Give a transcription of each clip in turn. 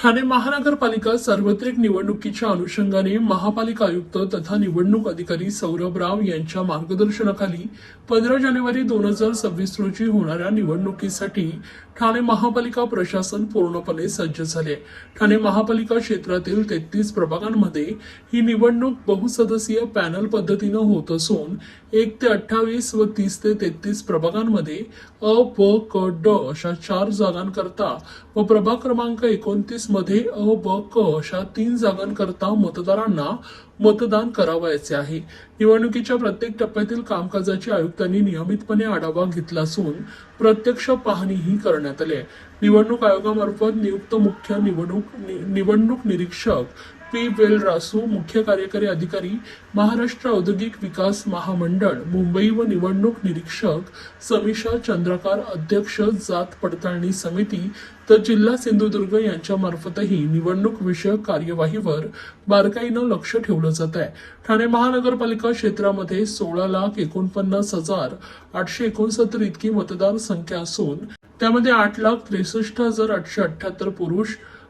ठाणे महानगरपालिका सार्वत्रिक निवडणुकीच्या अनुषंगाने महापालिका आयुक्त तथा निवडणूक अधिकारी सौरभ राव यांच्या मार्गदर्शनाखाली 15 जानेवारी 2026 रोजी होणाऱ्या निवडणुकीसाठी ठाणे महापालिका प्रशासन पूर्णपणे सज्ज झाले. ठाणे महापालिका क्षेत्रातील 33 प्रभागांमध्ये ही निवडणूक बहुसदस्यीय पॅनल पद्धतीने होत असून 1 ते 28 व 30 ते 33 प्रभागांमध्ये अ, ब, क, ड अशा 4 जागांकरता व प्रभाग क्रमांक 29 मध्ये अ, ब, क अशा 3 जागांकरता मतदारांना मतदान करावयाचे आहे. निवडणुकीच्या प्रत्येक टप्प्यातील कामकाजाची आयुक्तांनी नियमितपणे आढावा घेतला असून प्रत्यक्ष पाहणीही करण्यात आली. निवडणूक आयोगामार्फत नियुक्त मुख्य निवडणूक निरीक्षक पी. वेलरासू, मुख्य कार्यकारी अधिकारी, महाराष्ट्र औद्योगिक विकास महामंडळ मुंबई व निवडणूक निरीक्षक समीक्षा चंद्रकार, अध्यक्ष जात पडताळणी समिती तर जिल्हा सिंधुदुर्ग यांच्या मार्फतही निवडणूक विषयक कार्यवाहीवर बारकाईनं लक्ष ठेवलं जात आहे. ठाणे महानगरपालिका क्षेत्रामध्ये 16,49,869 इतकी मतदार संख्या असून त्यामध्ये 8,63,878 पुरुष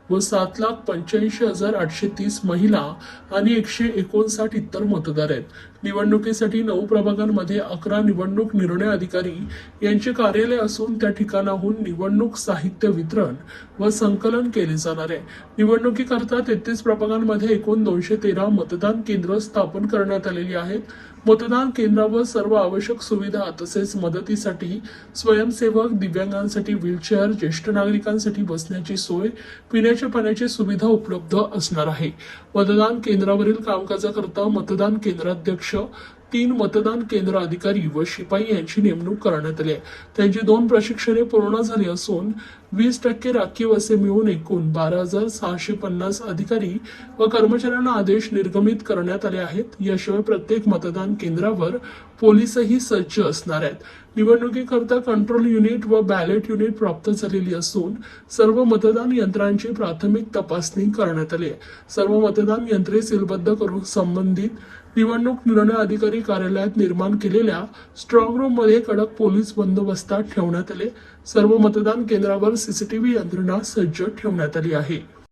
व 7,85,830 महिला आणि 159 इतर मतदार आहेत. निवडणुकीसाठी 9 प्रभागांमध्ये 11 निवडणूक निर्णय अधिकारी यांचे कार्यालय असून त्या ठिकाणाहून निवडणूक साहित्य वितरण व संकलन केले जाणार आहे. निवडणुकीकरता 33 प्रभागांमध्ये एकूण 213 मतदान केंद्र स्थापन करण्यात आलेली आहेत. मतदान केंद्रावर सर्व आवश्यक सुविधा तसेच मदतीसाठी स्वयंसेवक, दिव्यांगांसाठी व्हीलचेअर, ज्येष्ठ नागरिकांसाठी बसण्याची सोय, पिण्याच्या पाण्याची सुविधा उपलब्ध असणार आहे. मतदान केंद्रावरील कामकाजाकरता मतदान केंद्राध्यक्ष, 3 मतदान केंद्र अधिकारी व शिपाई यांची नेमणूक करण्यात आली आहे. त्यांची 2 प्रशिक्षणे पूर्ण झाली असून 20% राखीव असे मिळून एकूण 12,650 अधिकारी व कर्मचाऱ्यांना आदेश निर्गमित करण्यात आले आहेत. याशिवाय प्रत्येक मतदान केंद्रावर पोलीसही सज्ज असणार आहेत. निवडणुकीकरता कंट्रोल युनिट व बॅलेट युनिट प्राप्त झालेली असून सर्व मतदान यंत्रांची प्राथमिक तपासणी करण्यात आली आहे. सर्व मतदान यंत्रे सीलबद्ध करून संबंधित निवडणूक निर्णय अधिकारी कार्यालयात निर्माण केलेल्या स्ट्रॉंग रूम मध्ये कडक पोलीस बंदोबस्तात ठेवण्यात आले. सर्व मतदान केंद्रावर सीसीटीव्ही यंत्रणा सज्ज ठेवण्यात आली आहे.